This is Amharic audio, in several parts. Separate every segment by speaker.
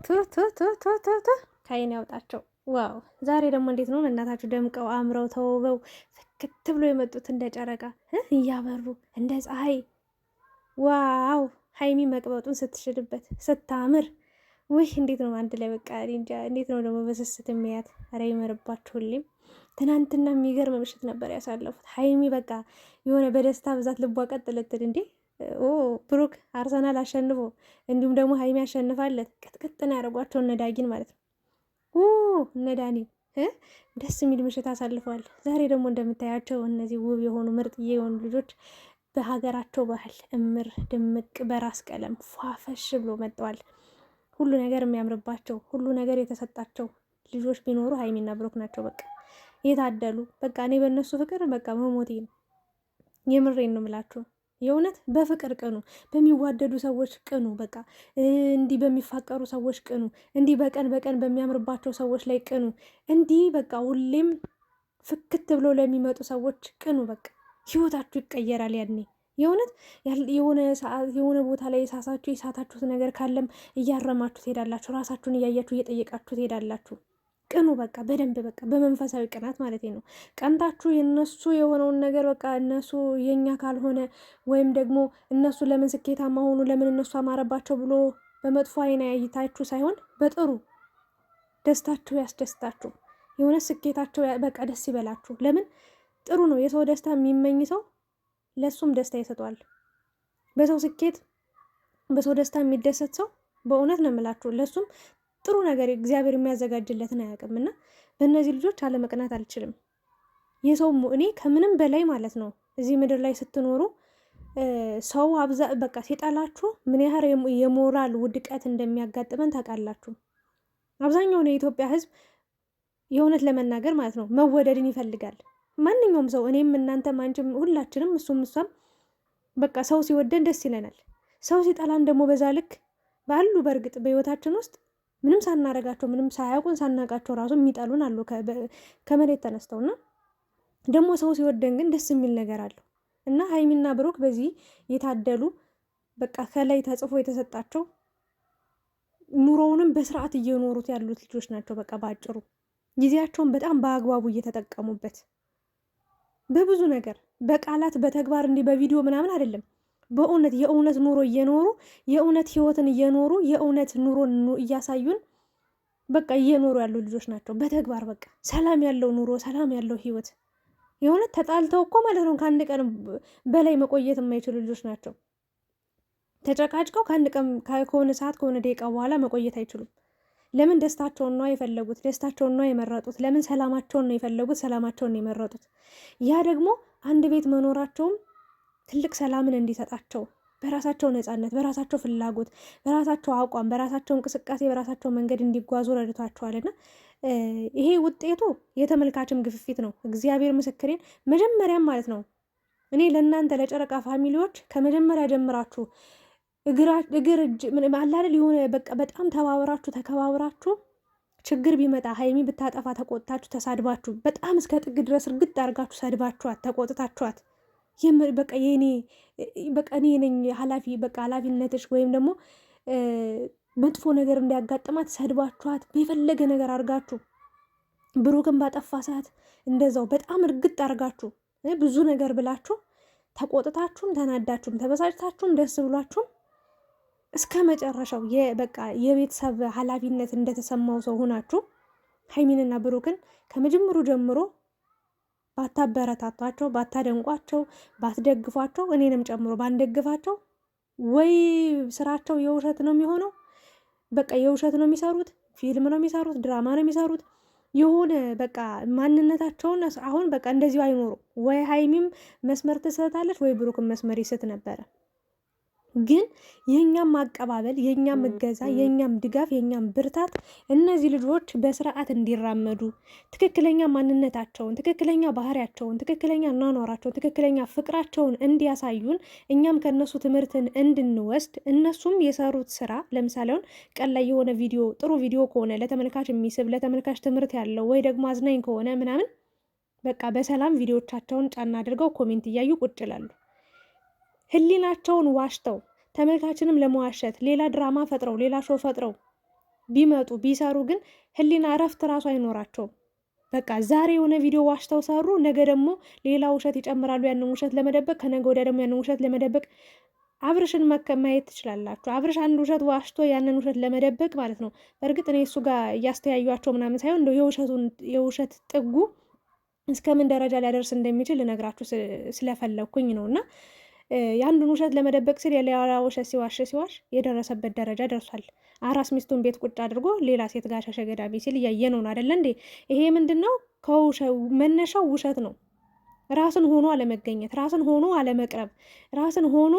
Speaker 1: ቱ ቱ ቱ ቱ ቱ ቱ ከዓይን ያውጣቸው። ዋው ዛሬ ደግሞ እንዴት ነው እናታችሁ ደምቀው አምረው ተውበው ፍክት ብሎ የመጡት እንደ ጨረቃ እያበሩ እንደ ፀሐይ። ዋው ሀይሚ መቅበጡን ስትችልበት ስታምር ውይ እንዴት ነው አንድ ላይ በቃ እንጃ። እንዴት ነው ደግሞ በስስት የሚያት ኧረ ይመርባችሁ ሁሌም። ትናንትና የሚገርም ምሽት ነበር ያሳለፉት። ሀይሚ በቃ የሆነ በደስታ ብዛት ልቧ ቀጥ ልትል እንዴ ብሩክ አርሰናል አሸንፎ እንዲሁም ደግሞ ሀይሚ ያሸንፋለት ቅጥቅጥን ያደረጓቸው እነዳጊን ማለት ነው። እነዳኒ ደስ የሚል ምሽት አሳልፈዋል። ዛሬ ደግሞ እንደምታያቸው እነዚህ ውብ የሆኑ ምርጥዬ የሆኑ ልጆች በሀገራቸው ባህል እምር ድምቅ በራስ ቀለም ፏፈሽ ብሎ መጥተዋል። ሁሉ ነገር የሚያምርባቸው ሁሉ ነገር የተሰጣቸው ልጆች ቢኖሩ ሀይሚና ብሩክ ናቸው። በቃ የታደሉ በቃ እኔ በእነሱ ፍቅር በቃ መሞቴ ነው። የምሬን ነው ምላችሁ። የእውነት በፍቅር ቅኑ፣ በሚዋደዱ ሰዎች ቅኑ። በቃ እንዲህ በሚፋቀሩ ሰዎች ቅኑ፣ እንዲህ በቀን በቀን በሚያምርባቸው ሰዎች ላይ ቅኑ። እንዲህ በቃ ሁሌም ፍክት ብሎ ለሚመጡ ሰዎች ቅኑ። በቃ ህይወታችሁ ይቀየራል ያኔ። የእውነት የሆነ ቦታ ላይ የሳታችሁት ነገር ካለም እያረማችሁ ትሄዳላችሁ። ራሳችሁን እያያችሁ እየጠየቃችሁ ትሄዳላችሁ። ቅኑ በቃ በደንብ በቃ በመንፈሳዊ ቅናት ማለት ነው። ቀንታችሁ የነሱ የሆነውን ነገር በቃ እነሱ የኛ ካልሆነ ወይም ደግሞ እነሱ ለምን ስኬታማ ሆኑ ለምን እነሱ አማረባቸው ብሎ በመጥፎ አይን ያይታችሁ ሳይሆን በጥሩ ደስታችሁ ያስደስታችሁ። የሆነ ስኬታቸው በቃ ደስ ይበላችሁ። ለምን ጥሩ ነው። የሰው ደስታ የሚመኝ ሰው ለሱም ደስታ ይሰጧል። በሰው ስኬት በሰው ደስታ የሚደሰት ሰው በእውነት ነው የምላችሁ ለሱም ጥሩ ነገር እግዚአብሔር የሚያዘጋጅለትን አያውቅም። እና በእነዚህ ልጆች አለመቅናት አልችልም። የሰው እኔ ከምንም በላይ ማለት ነው እዚህ ምድር ላይ ስትኖሩ ሰው በቃ ሲጠላችሁ ምን ያህል የሞራል ውድቀት እንደሚያጋጥመን ታውቃላችሁ። አብዛኛውን የኢትዮጵያ ሕዝብ የእውነት ለመናገር ማለት ነው መወደድን ይፈልጋል። ማንኛውም ሰው እኔም እናንተም አንቺም ሁላችንም እሱም እሷም በቃ ሰው ሲወደን ደስ ይለናል። ሰው ሲጠላን ደግሞ በዛ ልክ ባሉ በእርግጥ በህይወታችን ውስጥ ምንም ሳናረጋቸው ምንም ሳያውቁን ሳናቃቸው ራሱ የሚጠሉን አሉ ከመሬት ተነስተውና ደግሞ ሰው ሲወደን ግን ደስ የሚል ነገር አለው። እና ሀይሚና ብሩክ በዚህ የታደሉ በቃ ከላይ ተጽፎ የተሰጣቸው ኑሮውንም በስርዓት እየኖሩት ያሉት ልጆች ናቸው። በቃ ባጭሩ ጊዜያቸውን በጣም በአግባቡ እየተጠቀሙበት በብዙ ነገር በቃላት በተግባር እንዲህ በቪዲዮ ምናምን አይደለም። በእውነት የእውነት ኑሮ እየኖሩ የእውነት ህይወትን እየኖሩ የእውነት ኑሮን እያሳዩን በቃ እየኖሩ ያሉ ልጆች ናቸው። በተግባር በቃ ሰላም ያለው ኑሮ ሰላም ያለው ህይወት። የእውነት ተጣልተው እኮ ማለት ነው ከአንድ ቀን በላይ መቆየት የማይችሉ ልጆች ናቸው። ተጨቃጭቀው ከአንድ ቀን ከሆነ ሰዓት ከሆነ ደቂቃ በኋላ መቆየት አይችሉም። ለምን? ደስታቸውን ነው የፈለጉት፣ ደስታቸውን ነው የመረጡት። ለምን? ሰላማቸውን ነው የፈለጉት፣ ሰላማቸውን ነው የመረጡት። ያ ደግሞ አንድ ቤት መኖራቸውም ትልቅ ሰላምን እንዲሰጣቸው በራሳቸው ነፃነት፣ በራሳቸው ፍላጎት፣ በራሳቸው አቋም፣ በራሳቸው እንቅስቃሴ፣ በራሳቸው መንገድ እንዲጓዙ ረድቷቸዋልና ይሄ ውጤቱ የተመልካችም ግፍፊት ነው። እግዚአብሔር ምስክሬን መጀመሪያም ማለት ነው እኔ ለእናንተ ለጨረቃ ፋሚሊዎች ከመጀመሪያ ጀምራችሁ እግር እጅ አላደል የሆነ በቃ በጣም ተባብራችሁ ተከባብራችሁ ችግር ቢመጣ ሀይሚ ብታጠፋ ተቆጥታችሁ ተሳድባችሁ በጣም እስከ ጥግ ድረስ እርግጥ አድርጋችሁ ሰድባችኋት ተቆጥታችኋት በቃ የኔ በቃ እኔ ነኝ ኃላፊ በቃ ኃላፊነትሽ ወይም ደግሞ መጥፎ ነገር እንዲያጋጥማት ሰድባችኋት የፈለገ ነገር አድርጋችሁ ብሩክን ባጠፋ ሰዓት እንደዛው በጣም እርግጥ አድርጋችሁ ብዙ ነገር ብላችሁ ተቆጥታችሁም ተናዳችሁም ተበሳጭታችሁም ደስ ብሏችሁም እስከ መጨረሻው በቃ የቤተሰብ ኃላፊነት እንደተሰማው ሰው ሆናችሁ ሀይሚንና ብሩክን ከመጀመሩ ጀምሮ ባታበረታቷቸው፣ ባታደንቋቸው፣ ባትደግፏቸው እኔንም ጨምሮ ባንደግፋቸው ወይ ስራቸው የውሸት ነው የሚሆነው። በቃ የውሸት ነው የሚሰሩት፣ ፊልም ነው የሚሰሩት፣ ድራማ ነው የሚሰሩት። የሆነ በቃ ማንነታቸውን አሁን በቃ እንደዚሁ አይኖሩ። ወይ ሀይሚም መስመር ትስታለች ወይ ብሩክም መስመር ይስት ነበረ። ግን የኛም አቀባበል የኛም እገዛ የኛም ድጋፍ የኛም ብርታት እነዚህ ልጆች በስርዓት እንዲራመዱ ትክክለኛ ማንነታቸውን ትክክለኛ ባህሪያቸውን ትክክለኛ አኗኗራቸውን ትክክለኛ ፍቅራቸውን እንዲያሳዩን እኛም ከነሱ ትምህርትን እንድንወስድ እነሱም የሰሩት ስራ ለምሳሌ ቀን ላይ የሆነ ቪዲዮ ጥሩ ቪዲዮ ከሆነ ለተመልካች የሚስብ ለተመልካች ትምህርት ያለው ወይ ደግሞ አዝናኝ ከሆነ ምናምን በቃ በሰላም ቪዲዮቻቸውን ጫና አድርገው ኮሜንት እያዩ ቁጭ ይላሉ። ህሊናቸውን ዋሽተው ተመልካችንም ለመዋሸት ሌላ ድራማ ፈጥረው ሌላ ሾው ፈጥረው ቢመጡ ቢሰሩ ግን ህሊና እረፍት ራሱ አይኖራቸውም። በቃ ዛሬ የሆነ ቪዲዮ ዋሽተው ሰሩ፣ ነገ ደግሞ ሌላ ውሸት ይጨምራሉ ያንን ውሸት ለመደበቅ፣ ከነገ ወዲያ ደግሞ ያንን ውሸት ለመደበቅ። አብርሽን ማየት ትችላላችሁ። አብርሽ አንድ ውሸት ዋሽቶ ያንን ውሸት ለመደበቅ ማለት ነው። በእርግጥ እኔ እሱ ጋር እያስተያዩቸው ምናምን ሳይሆን እንደው የውሸት ጥጉ እስከምን ደረጃ ሊያደርስ እንደሚችል ልነግራችሁ ስለፈለግኩኝ ነው። እና የአንዱን ውሸት ለመደበቅ ሲል የሌላ ውሸት ሲዋሽ የደረሰበት ደረጃ ደርሷል። አራስ ሚስቱን ቤት ቁጭ አድርጎ ሌላ ሴት ጋር ሸሸ ገዳሚ ሲል እያየነውን አይደለ እንዴ? ይሄ ምንድን ነው? መነሻው ውሸት ነው። ራስን ሆኖ አለመገኘት፣ ራስን ሆኖ አለመቅረብ፣ ራስን ሆኖ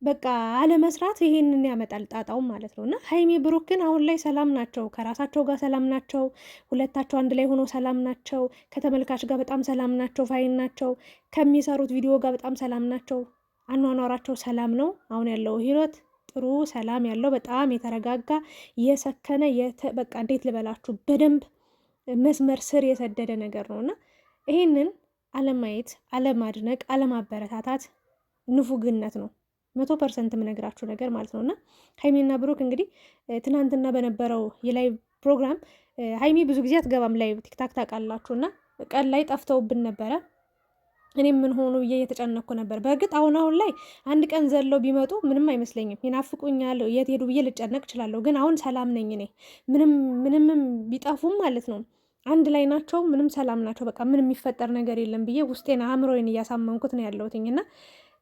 Speaker 1: በቃ አለመስራት፣ ይሄንን ያመጣል ጣጣውም ማለት ነው። እና ሀይሚ ብሩክ ግን አሁን ላይ ሰላም ናቸው፣ ከራሳቸው ጋር ሰላም ናቸው፣ ሁለታቸው አንድ ላይ ሆኖ ሰላም ናቸው፣ ከተመልካች ጋር በጣም ሰላም ናቸው፣ ፋይን ናቸው፣ ከሚሰሩት ቪዲዮ ጋር በጣም ሰላም ናቸው፣ አኗኗራቸው ሰላም ነው። አሁን ያለው ህይወት ጥሩ ሰላም ያለው በጣም የተረጋጋ የሰከነ በቃ እንዴት ልበላችሁ በደንብ መስመር ስር የሰደደ ነገር ነው። እና ይሄንን አለማየት፣ አለማድነቅ፣ አለማበረታታት ንፉግነት ነው። 100% የምነግራችሁ ነገር ማለት ነው። እና ሀይሚና ብሩክ እንግዲህ ትናንትና በነበረው የላይቭ ፕሮግራም ሀይሚ ብዙ ጊዜ አትገባም ላይቭ፣ ቲክታክ ታውቃላችሁ። እና ቀን ላይ ጠፍተውብን ነበረ። እኔም ምን ሆኑ ብዬ እየተጨነኩ ነበር። በእርግጥ አሁን ላይ አንድ ቀን ዘለው ቢመጡ ምንም አይመስለኝም። ይናፍቁኛል፣ የት ሄዱ ብዬ ልጨነቅ እችላለሁ። ግን አሁን ሰላም ነኝ እኔ። ምንም ቢጠፉም ማለት ነው አንድ ላይ ናቸው፣ ምንም ሰላም ናቸው። በቃ ምንም የሚፈጠር ነገር የለም ብዬ ውስጤን አእምሮዬን እያሳመንኩት ነው ያለሁትኝ። እና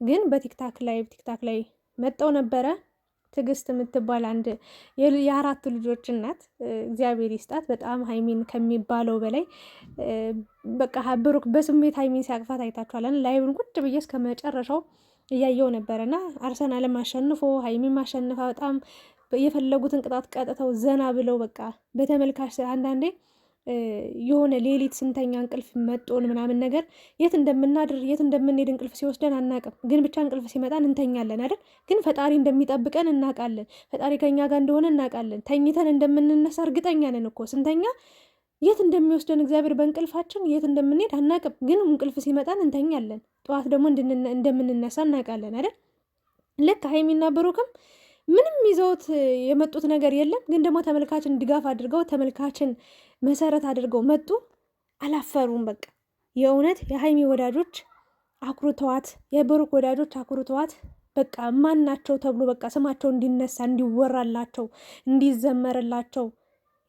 Speaker 1: ግን በቲክታክ ላይ መጠው ነበረ። ትዕግስት የምትባል አንድ የአራት ልጆች እናት እግዚአብሔር ይስጣት። በጣም ሀይሚን ከሚባለው በላይ በቃ ብሩክ በስሜት ሀይሚን ሲያቅፋት አይታችኋለን። ላይቭን ቁጭ ብዬ እስከ መጨረሻው እያየው ነበረና አርሰናልም አሸንፎ ሀይሚን አሸንፋ በጣም የፈለጉትን ቅጣት ቀጥተው ዘና ብለው በቃ በተመልካች አንዳንዴ የሆነ ሌሊት ስንተኛ እንቅልፍ መጦን ምናምን ነገር የት እንደምናድር የት እንደምንሄድ እንቅልፍ ሲወስደን አናቅም። ግን ብቻ እንቅልፍ ሲመጣን እንተኛለን አይደል? ግን ፈጣሪ እንደሚጠብቀን እናውቃለን። ፈጣሪ ከኛ ጋር እንደሆነ እናውቃለን። ተኝተን እንደምንነሳ እርግጠኛ ነን እኮ። ስንተኛ የት እንደሚወስደን እግዚአብሔር በእንቅልፋችን የት እንደምንሄድ አናቅም። ግን እንቅልፍ ሲመጣን እንተኛለን። ጠዋት ደግሞ እንደምንነሳ እናውቃለን አይደል? ልክ ሀይሚና ብሩክም ምንም ይዘውት የመጡት ነገር የለም። ግን ደግሞ ተመልካችን ድጋፍ አድርገው ተመልካችን መሰረት አድርገው መጡ። አላፈሩም። በቃ የእውነት የሀይሚ ወዳጆች አኩርተዋት፣ የብሩክ ወዳጆች አኩርተዋት። በቃ ማን ናቸው ተብሎ በቃ ስማቸው እንዲነሳ እንዲወራላቸው እንዲዘመርላቸው።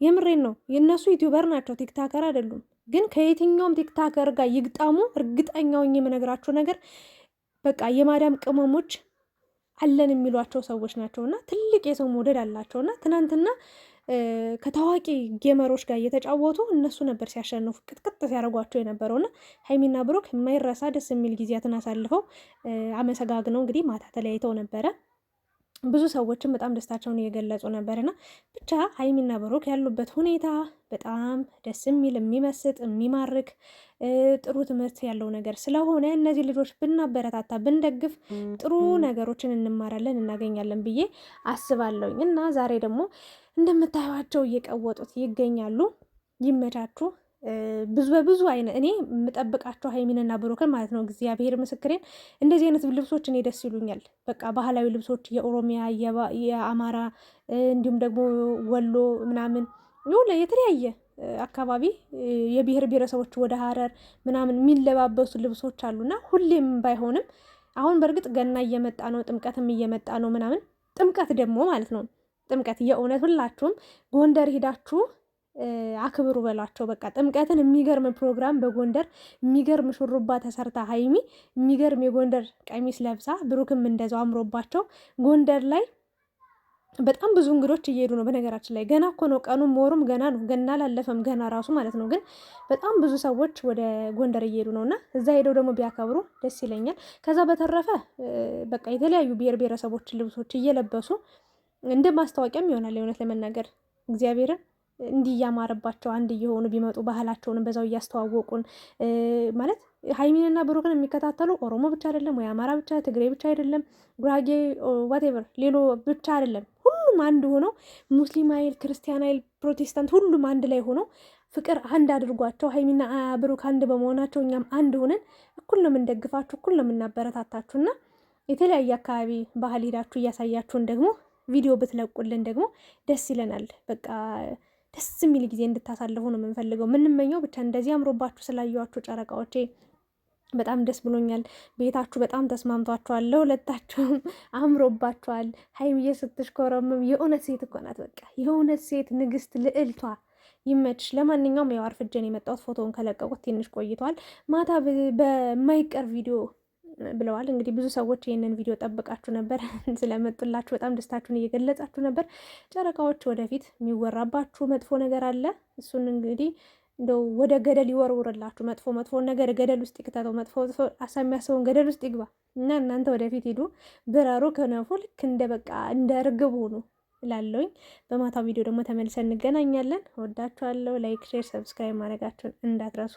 Speaker 1: የምሬን ነው። የእነሱ ዩቲዩበር ናቸው፣ ቲክታከር አይደሉም። ግን ከየትኛውም ቲክታከር ጋር ይግጣሙ፣ እርግጠኛው የምነግራቸው ነገር በቃ የማዳም ቅመሞች አለን የሚሏቸው ሰዎች ናቸውና ትልቅ የሰው መውደድ አላቸውና ትናንትና ከታዋቂ ጌመሮች ጋር እየተጫወቱ እነሱ ነበር ሲያሸንፉ ቅጥቅጥ ሲያደርጓቸው የነበረውና ሀይሚና ብሩክ የማይረሳ ደስ የሚል ጊዜያትን አሳልፈው አመሰጋግነው እንግዲህ ማታ ተለያይተው ነበረ። ብዙ ሰዎችም በጣም ደስታቸውን እየገለጹ ነበርና ብቻ ሀይሚና ብሩክ ያሉበት ሁኔታ በጣም ደስ የሚል የሚመስጥ የሚማርክ ጥሩ ትምህርት ያለው ነገር ስለሆነ እነዚህ ልጆች ብናበረታታ ብንደግፍ ጥሩ ነገሮችን እንማራለን እናገኛለን ብዬ አስባለሁኝ። እና ዛሬ ደግሞ እንደምታዩዋቸው እየቀወጡት ይገኛሉ። ይመቻችሁ። በብዙ አይነት እኔ የምጠብቃቸው ሀይሚንና ብሩክን ማለት ነው። እግዚአብሔር ምስክሬን እንደዚህ አይነት ልብሶች እኔ ደስ ይሉኛል። በቃ ባህላዊ ልብሶች የኦሮሚያ፣ የአማራ እንዲሁም ደግሞ ወሎ ምናምን የተለያየ አካባቢ የብሔር ብሔረሰቦች ወደ ሀረር ምናምን የሚለባበሱ ልብሶች አሉና ሁሌም ባይሆንም አሁን በእርግጥ ገና እየመጣ ነው፣ ጥምቀትም እየመጣ ነው ምናምን። ጥምቀት ደግሞ ማለት ነው ጥምቀት የእውነት ሁላችሁም ጎንደር ሄዳችሁ አክብሩ በሏቸው። በቃ ጥምቀትን የሚገርም ፕሮግራም በጎንደር የሚገርም ሹሩባ ተሰርታ ሀይሚ የሚገርም የጎንደር ቀሚስ ለብሳ ብሩክም እንደዛው አምሮባቸው ጎንደር ላይ በጣም ብዙ እንግዶች እየሄዱ ነው። በነገራችን ላይ ገና እኮ ነው ቀኑም ወሩም ገና ነው፣ ገና አላለፈም ገና ራሱ ማለት ነው። ግን በጣም ብዙ ሰዎች ወደ ጎንደር እየሄዱ ነው እና እዛ ሄደው ደግሞ ቢያከብሩ ደስ ይለኛል። ከዛ በተረፈ በቃ የተለያዩ ብሔር ብሔረሰቦች ልብሶች እየለበሱ እንደ ማስታወቂያም ይሆናል የእውነት ለመናገር እግዚአብሔርን እንዲህ እያማረባቸው አንድ እየሆኑ ቢመጡ ባህላቸውን በዛው እያስተዋወቁን ማለት ሀይሚንና ብሩክን የሚከታተሉ ኦሮሞ ብቻ አይደለም ወይ አማራ ብቻ ትግሬ ብቻ አይደለም ጉራጌ ዋቴቨር ሌሎ ብቻ አይደለም። ሁሉም አንድ ሆነው ሙስሊም አይል ክርስቲያን አይል ፕሮቴስታንት ሁሉም አንድ ላይ ሆነው ፍቅር አንድ አድርጓቸው ሀይሚና ብሩክ አንድ በመሆናቸው እኛም አንድ ሆነን እኩል ነው የምንደግፋችሁ፣ እኩል ነው የምናበረታታችሁና የተለያየ አካባቢ ባህል ሄዳችሁ እያሳያችሁን ደግሞ ቪዲዮ ብትለቁልን ደግሞ ደስ ይለናል። በቃ ደስ የሚል ጊዜ እንድታሳልፉ ነው የምንፈልገው የምንመኘው። ብቻ እንደዚህ አምሮባችሁ ስላየኋችሁ ጨረቃዎቼ በጣም ደስ ብሎኛል። ቤታችሁ በጣም ተስማምቷችኋል፣ ለሁለታችሁም አምሮባችኋል። ሀይሚዬ ስትሽኮረምም የእውነት ሴት እኮ ናት። በቃ የእውነት ሴት ንግስት ልዕልቷ ይመችሽ። ለማንኛውም ያው አርፍጄን የመጣሁት ፎቶውን ከለቀቁት ትንሽ ቆይቷል። ማታ በማይቀር ቪዲዮ ብለዋል። እንግዲህ ብዙ ሰዎች ይህንን ቪዲዮ ጠብቃችሁ ነበር። ስለመጡላችሁ በጣም ደስታችሁን እየገለጻችሁ ነበር። ጨረቃዎች ወደፊት የሚወራባችሁ መጥፎ ነገር አለ። እሱን እንግዲህ እንደው ወደ ገደል ይወርውርላችሁ። መጥፎ ነገር ገደል ውስጥ ይክተተው። መጥፎ አሳብ የሚያስበውን ገደል ውስጥ ይግባ እና እናንተ ወደፊት ሂዱ፣ ብረሩ፣ ከነፉ ልክ እንደ ርግብ ሆኑ እላለሁኝ። በማታው ቪዲዮ ደግሞ ተመልሰን እንገናኛለን። ወዳችኋለሁ። ላይክ፣ ሼር፣ ሰብስክራይብ ማድረጋችሁን እንዳትረሱ።